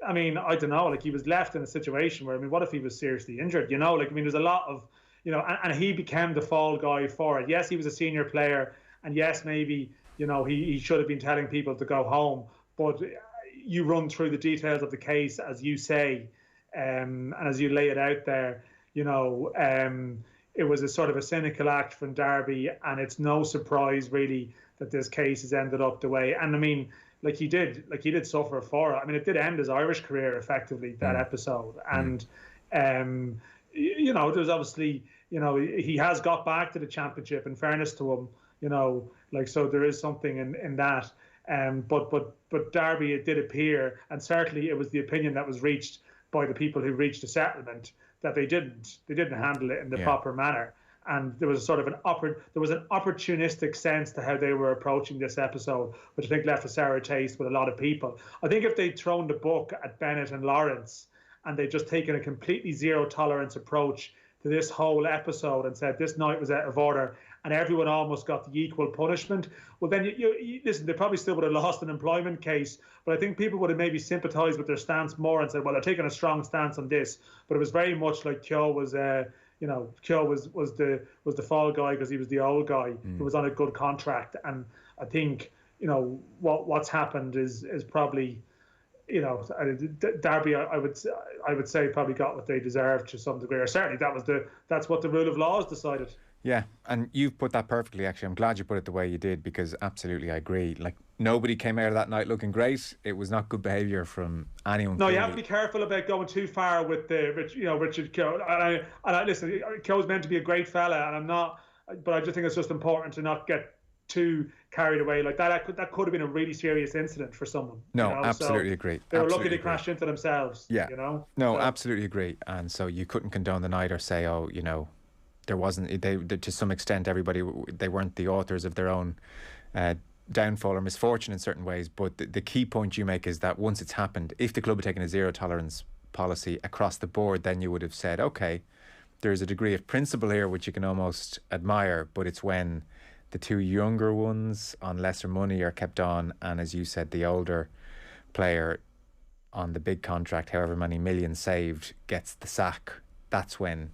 I mean, I don't know, like he was left in a situation where, I mean, what if he was seriously injured? You know, like, I mean, there's a lot of, you know, and he became the fall guy for it. Yes, he was a senior player, and yes, maybe, you know, he should have been telling people to go home. But you run through the details of the case, as you say, And as you lay it out there, you know, it was a sort of a cynical act from Derby, and it's no surprise really that this case has ended up the way. And I mean, like he did suffer for it. I mean, it did end his Irish career effectively, that episode. And you know, there's obviously, you know, he has got back to the championship, in fairness to him, you know, like, so there is something in that. But Derby, it did appear, and certainly it was the opinion that was reached by the people who reached a settlement, that they didn't handle it in the proper manner. And there was a sort of an opportunistic sense to how they were approaching this episode, which I think left a sour taste with a lot of people. I think if they'd thrown the book at Bennett and Lawrence, and they'd just taken a completely zero tolerance approach to this whole episode and said this night was out of order and everyone almost got the equal punishment, well then you listen, they probably still would have lost an employment case, but I think people would have maybe sympathised with their stance more and said, well, they're taking a strong stance on this. But it was very much like Keogh was Keogh was the fall guy because he was the old guy who was on a good contract. And I think, you know, what's happened is probably, you know, Derby, I would say probably got what they deserved to some degree, or certainly that's what the rule of law has decided. Yeah, and you've put that perfectly, actually. I'm glad you put it the way you did, because absolutely I agree. Like, nobody came out of that night looking great. It was not good behaviour from anyone. No, you have to be careful about going too far with Richard Keogh. And I listen, Keogh's meant to be a great fella, and I'm not, but I just think it's just important to not get too carried away like that. That could have been a really serious incident for someone. No, you know? absolutely so agree. They were absolutely lucky they crashed into themselves. Yeah. You know? No, absolutely agree. And so you couldn't condone the night or say, oh, you know, there wasn't, they to some extent, everybody, they weren't the authors of their own downfall or misfortune in certain ways. But the key point you make is that once it's happened, if the club had taken a zero tolerance policy across the board, then you would have said, okay, there's a degree of principle here which you can almost admire, but it's when the two younger ones on lesser money are kept on, and as you said, the older player on the big contract, however many millions saved, gets the sack. That's when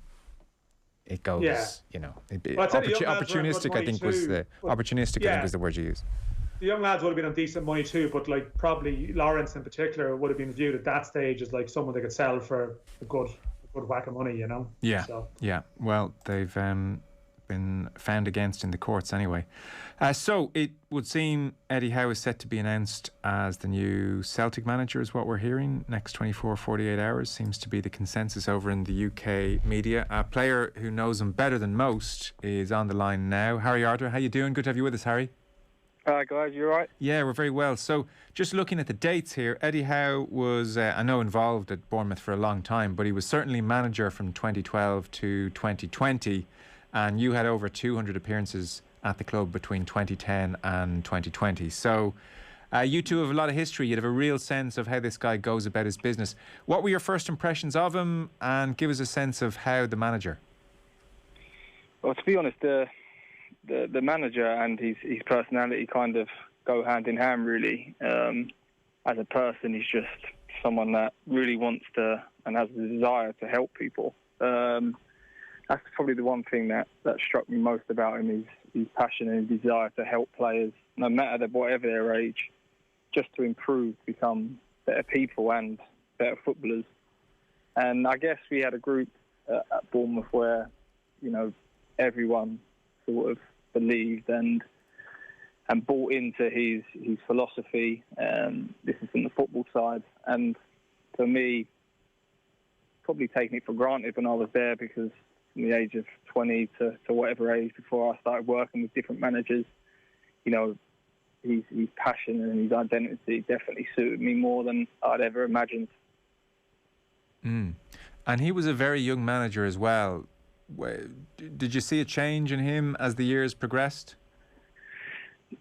it goes, you know, opportunistic. I think was the opportunistic. I think was the word you used. The young lads would have been on decent money too, but like probably Lawrence in particular would have been viewed at that stage as like someone they could sell for a good whack of money, you know. Yeah, so. Yeah. Well, they've been found against in the courts anyway. So it would seem Eddie Howe is set to be announced as the new Celtic manager, is what we're hearing. Next 48 hours seems to be the consensus over in the UK media. A player who knows him better than most is on the line now. Harry Arter, how you doing? Good to have you with us, Harry. Hi guys, you alright? Yeah, we're very well. So just looking at the dates here, Eddie Howe was, I know, involved at Bournemouth for a long time, but he was certainly manager from 2012 to 2020. And you had over 200 appearances at the club between 2010 and 2020. So you two have a lot of history. You'd have a real sense of how this guy goes about his business. What were your first impressions of him? And give us a sense of how the manager. Well, to be honest, the manager and his personality kind of go hand in hand, really. As a person, he's just someone that really wants to and has the desire to help people. That's probably the one thing that struck me most about him, is his passion and his desire to help players, no matter whatever their age, just to improve, become better people and better footballers. And I guess we had a group at Bournemouth where, you know, everyone sort of believed and bought into his philosophy. This is from the football side. And for me, probably taking it for granted when I was there, because from the age of 20 to whatever age before I started working with different managers, you know, his passion and his identity definitely suited me more than I'd ever imagined. And he was a very young manager as well. Did you see a change in him as the years progressed?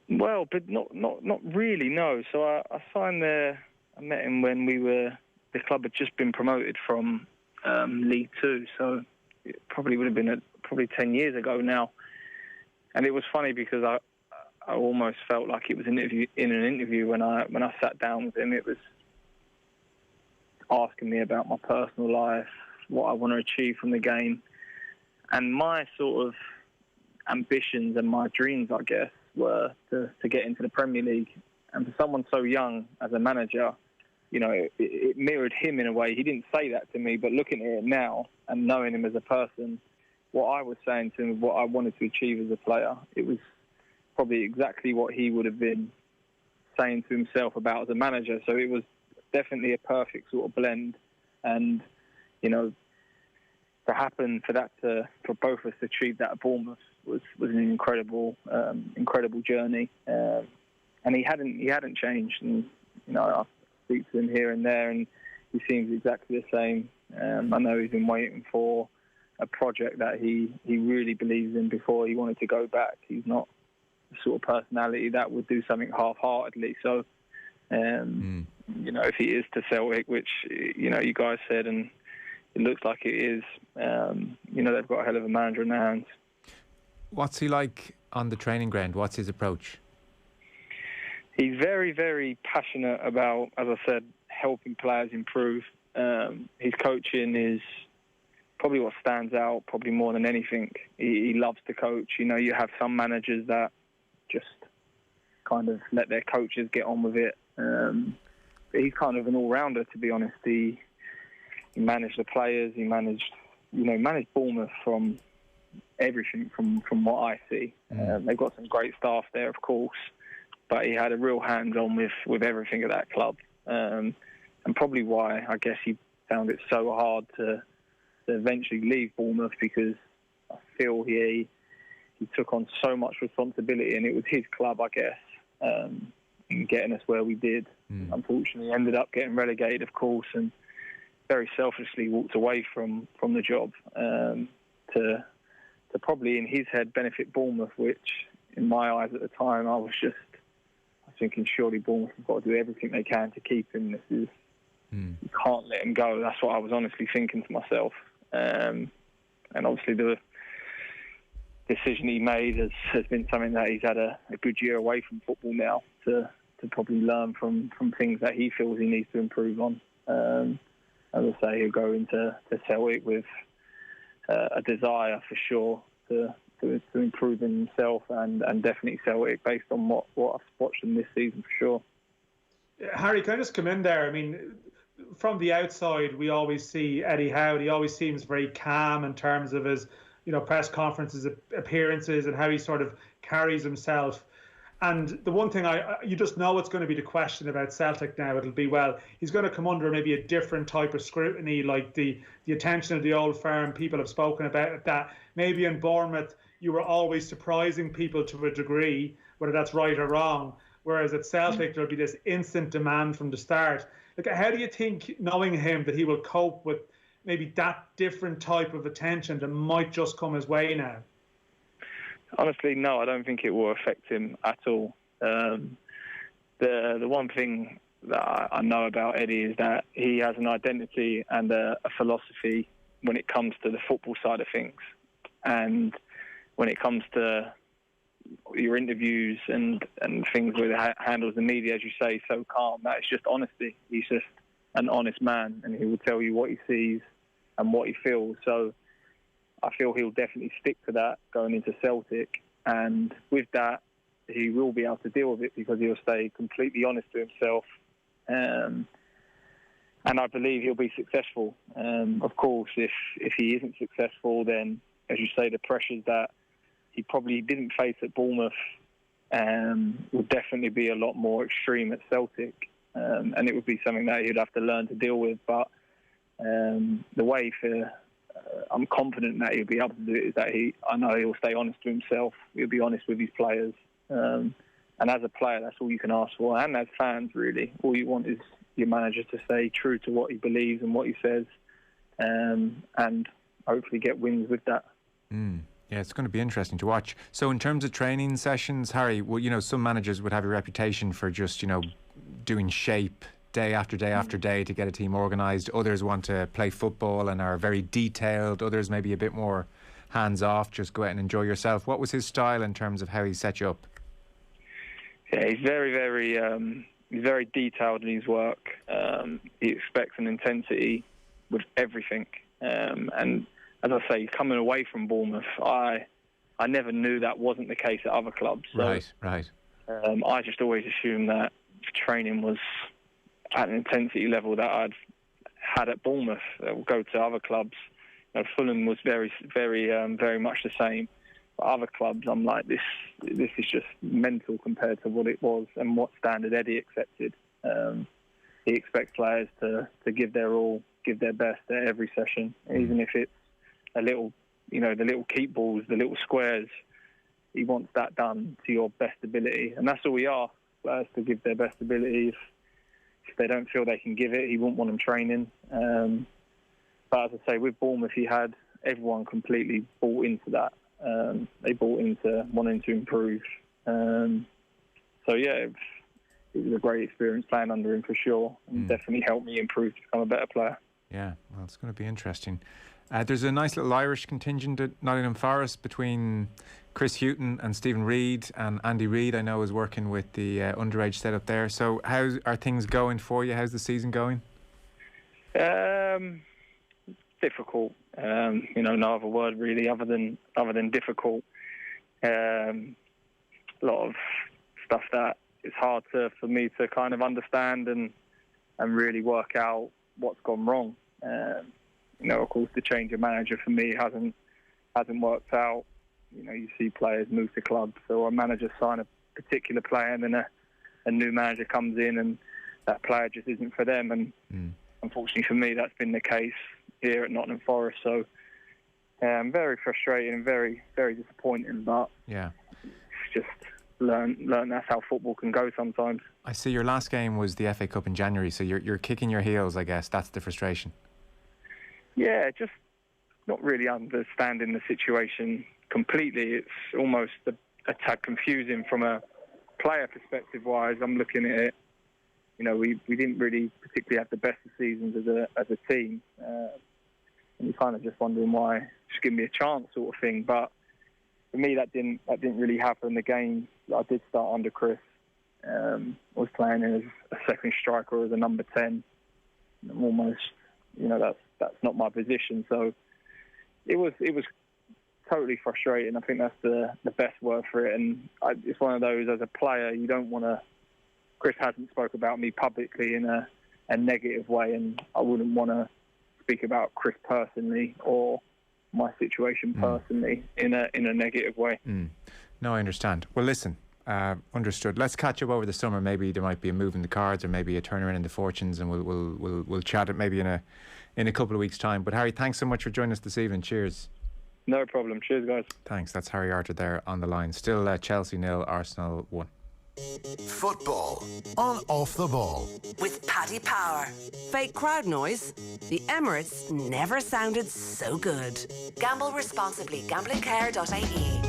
Well, but not really, no. So I signed there. I met him when the club had just been promoted from League Two, so it probably would have been probably 10 years ago now. And it was funny because I almost felt like it was in an interview when I sat down with him. It was asking me about my personal life, what I want to achieve from the game. And my sort of ambitions and my dreams, I guess, were to get into the Premier League. And for someone so young as a manager, it mirrored him in a way. He didn't say that to me, but looking at it now and knowing him as a person, what I was saying to him, what I wanted to achieve as a player, it was probably exactly what he would have been saying to himself about as a manager. So it was definitely a perfect sort of blend. And, for both of us to achieve that at Bournemouth was an incredible journey. And he hadn't changed. And, I speak to him here and there, and he seems exactly the same. I know he's been waiting for a project that he really believes in before he wanted to go back. He's not the sort of personality that would do something half-heartedly. So, if he is to Celtic, which, you guys said, and it looks like it is, they've got a hell of a manager in their hands. What's he like on the training ground? What's his approach? He's very, very passionate about, as I said, helping players improve. His coaching is probably what stands out, probably more than anything. He loves to coach. You have some managers that just kind of let their coaches get on with it. But he's kind of an all-rounder, to be honest. He managed the players. He managed Bournemouth from everything from what I see. They've got some great staff there, of course, but he had a real hands-on with everything at that club. And probably why, I guess, he found it so hard to eventually leave Bournemouth, because I feel he took on so much responsibility, and it was his club, I guess, in getting us where we did. Unfortunately, ended up getting relegated, of course, and very selfishly walked away from the job to probably, in his head, benefit Bournemouth, which, in my eyes at the time, I was thinking, surely Bournemouth have got to do everything they can to keep him. You can't let him go. That's what I was honestly thinking to myself. And obviously the decision he made has been something that he's had a good year away from football now to probably learn from things that he feels he needs to improve on. As I say, he'll go into Celtic with a desire for sure to improve in himself and definitely Celtic, based on what I've watched them this season for sure. Harry, can I just come in there? I mean, from the outside, we always see Eddie Howe. He always seems very calm in terms of his, press conferences, appearances, and how he sort of carries himself. And the one thing you just know it's going to be the question about Celtic now. It'll be, well, he's going to come under maybe a different type of scrutiny, like the attention of the old firm. People have spoken about it, that maybe in Bournemouth you were always surprising people to a degree, whether that's right or wrong. Whereas at Celtic, there'll be this instant demand from the start. Like, how do you think, knowing him, that he will cope with maybe that different type of attention that might just come his way now? Honestly, no, I don't think it will affect him at all. The one thing that I know about Eddie is that he has an identity and a philosophy when it comes to the football side of things. And when it comes to your interviews and things where he handles the media, as you say, so calm, that it's just honesty. He's just an honest man, and he will tell you what he sees and what he feels. So I feel he'll definitely stick to that going into Celtic, and with that he will be able to deal with it because he'll stay completely honest to himself, and I believe he'll be successful. Of course, if he isn't successful, then, as you say, the pressures that he probably didn't face at Bournemouth would definitely be a lot more extreme at Celtic, and it would be something that he'd have to learn to deal with. But the way I'm confident that he'll be able to do it is that I know he'll stay honest to himself. He'll be honest with his players, and as a player, that's all you can ask for. And as fans, really, all you want is your manager to stay true to what he believes and what he says, and hopefully get wins with that. Yeah, it's going to be interesting to watch. So in terms of training sessions, Harry, well, some managers would have a reputation for just, doing shape day after day after day to get a team organised. Others want to play football and are very detailed. Others maybe a bit more hands-off, just go out and enjoy yourself. What was his style in terms of how he set you up? Yeah, he's very, very detailed in his work. He expects an intensity with everything. And as I say, coming away from Bournemouth, I never knew that wasn't the case at other clubs. So, right. I just always assumed that training was at an intensity level that I'd had at Bournemouth. We'll go to other clubs. Fulham was very much the same. But other clubs, I'm like, this is just mental compared to what it was and what standard Eddie accepted. He expects players to give their all, give their best at every session, even if it's a little, the little keep balls, the little squares. He wants that done to your best ability, and that's all we are. Players to give their best ability. If they don't feel they can give it, he wouldn't want them training. But as I say, with Bournemouth, he had everyone completely bought into that. They bought into wanting to improve. So yeah, it was a great experience playing under him for sure, and definitely helped me improve to become a better player. Yeah, well, it's going to be interesting. There's a nice little Irish contingent at Nottingham Forest between Chris Hughton and Stephen Reid, and Andy Reid I know is working with the underage setup there. So how are things going for you? How's the season going? Difficult. No other word really other than difficult. A lot of stuff that it's hard for me to kind of understand and really work out what's gone wrong. Of course, the change of manager for me hasn't worked out. You see players move to clubs, or a manager sign a particular player, and then a new manager comes in, and that player just isn't for them. And unfortunately for me, that's been the case here at Nottingham Forest. So very frustrating and very, very disappointing. But yeah, it's just learn that's how football can go sometimes. I see your last game was the FA Cup in January, so you're kicking your heels, I guess. That's the frustration. Yeah, just not really understanding the situation completely. It's almost a tad confusing from a player perspective wise. I'm looking at it, we didn't really particularly have the best of seasons as a team, and you're kind of just wondering why, just give me a chance sort of thing. But for me, that didn't really happen. The game that I did start under Chris, I was playing as a second striker, as a number 10. Almost, that's not my position. So it was totally frustrating. I think that's the best word for it. And it's one of those, as a player, you don't want to. Chris hasn't spoke about me publicly in a negative way, and I wouldn't want to speak about Chris personally or my situation personally in a negative way. No, I understand. Well, listen, understood. Let's catch up over the summer. Maybe there might be a move in the cards, or maybe a turnaround in the fortunes, and we'll chat it maybe in a couple of weeks' time. But Harry, thanks so much for joining us this evening. Cheers. No problem. Cheers, guys. Thanks. That's Harry Arter there on the line. Still Chelsea 0, Arsenal 1. Football on Off the Ball with Paddy Power. Fake crowd noise? The Emirates never sounded so good. Gamble responsibly. Gamblingcare.ie.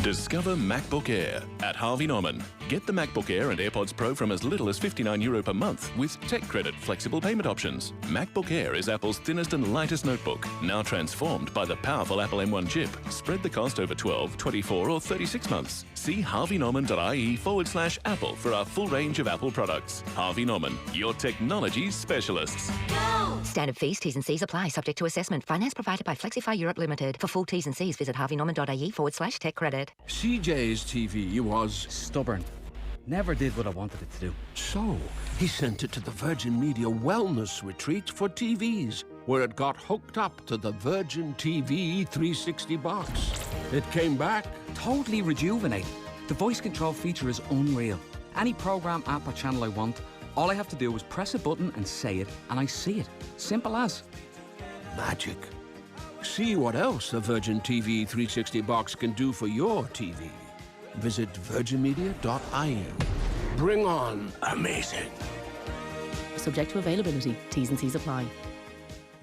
Discover MacBook Air at Harvey Norman. Get the MacBook Air and AirPods Pro from as little as €59 per month with tech credit flexible payment options. MacBook Air is Apple's thinnest and lightest notebook, now transformed by the powerful Apple M1 chip. Spread the cost over 12, 24 or 36 months. See harveynorman.ie/Apple for our full range of Apple products. Harvey Norman, your technology specialists. Go! Standard fees, T's and C's apply, subject to assessment. Finance provided by Flexify Europe Limited. For full T's and C's, visit harveynorman.ie/tech credit. CJ's TV was stubborn. Never did what I wanted it to do. So, he sent it to the Virgin Media Wellness Retreat for TVs, where it got hooked up to the Virgin TV 360 box. It came back totally rejuvenated. The voice control feature is unreal. Any program, app or channel I want, all I have to do is press a button and say it, and I see it. Simple as. magic. See what else the Virgin TV 360 box can do for your TV. Visit virginmedia.ie. Bring on amazing. Subject to availability. T's and C's apply.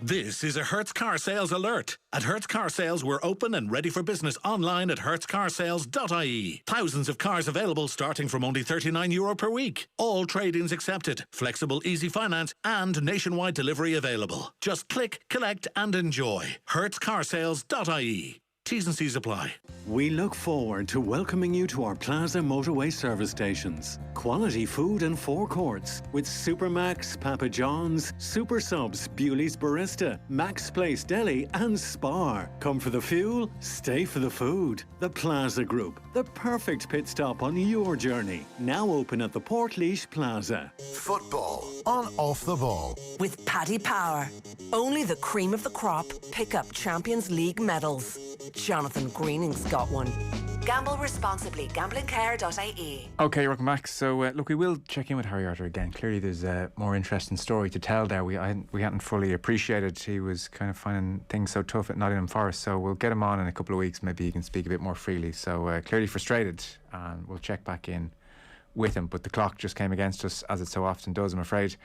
This is a Hertz Car Sales alert. At Hertz Car Sales, we're open and ready for business online at hertzcarsales.ie. Thousands of cars available starting from only €39 per week. All trade-ins accepted, flexible easy finance and nationwide delivery available. Just click, collect and enjoy. hertzcarsales.ie. T's and C's apply. We look forward to welcoming you to our Plaza motorway service stations. Quality food and forecourts with Supermax, Papa John's, Super Subs, Bewley's Barista, Max Place Deli and Spar. Come for the fuel, stay for the food. The Plaza Group, the perfect pit stop on your journey. Now open at the Portlaoise Plaza. Football on Off the Ball. With Paddy Power. Only the cream of the crop pick up Champions League medals. Jonathan Greening's got one. Gamble responsibly. Gamblingcare.ie. Okay, welcome back. So, look, we will check in with Harry Arter again. Clearly, there's a more interesting story to tell there. We hadn't fully appreciated he was kind of finding things so tough at Nottingham Forest. So we'll get him on in a couple of weeks. Maybe he can speak a bit more freely. So clearly frustrated, and we'll check back in with him. But the clock just came against us, as it so often does, I'm afraid.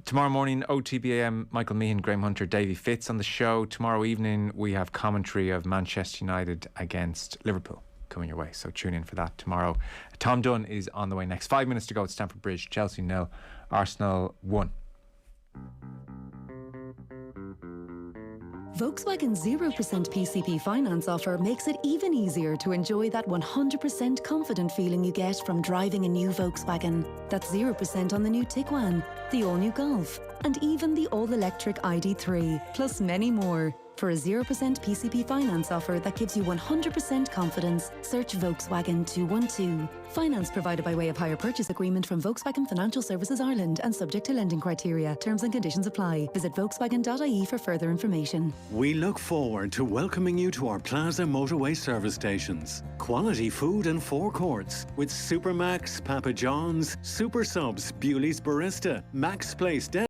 Tomorrow morning, OTB AM, Michael Meehan, Graham Hunter, Davy Fitz on the show. Tomorrow evening, we have commentary of Manchester United against Liverpool coming your way. So tune in for that tomorrow. Tom Dunn is on the way next. 5 minutes to go at Stamford Bridge. Chelsea 0, Arsenal 1. Volkswagen's 0% PCP finance offer makes it even easier to enjoy that 100% confident feeling you get from driving a new Volkswagen. That's 0% on the new Tiguan, the all-new Golf, and even the all-electric ID3, plus many more. For a 0% PCP finance offer that gives you 100% confidence, search Volkswagen 212. Finance provided by way of hire purchase agreement from Volkswagen Financial Services Ireland and subject to lending criteria. Terms and conditions apply. Visit Volkswagen.ie for further information. We look forward to welcoming you to our Plaza motorway service stations. Quality food and forecourts with Supermax, Papa John's, Super Subs, Bewley's Barista, Max Place Deli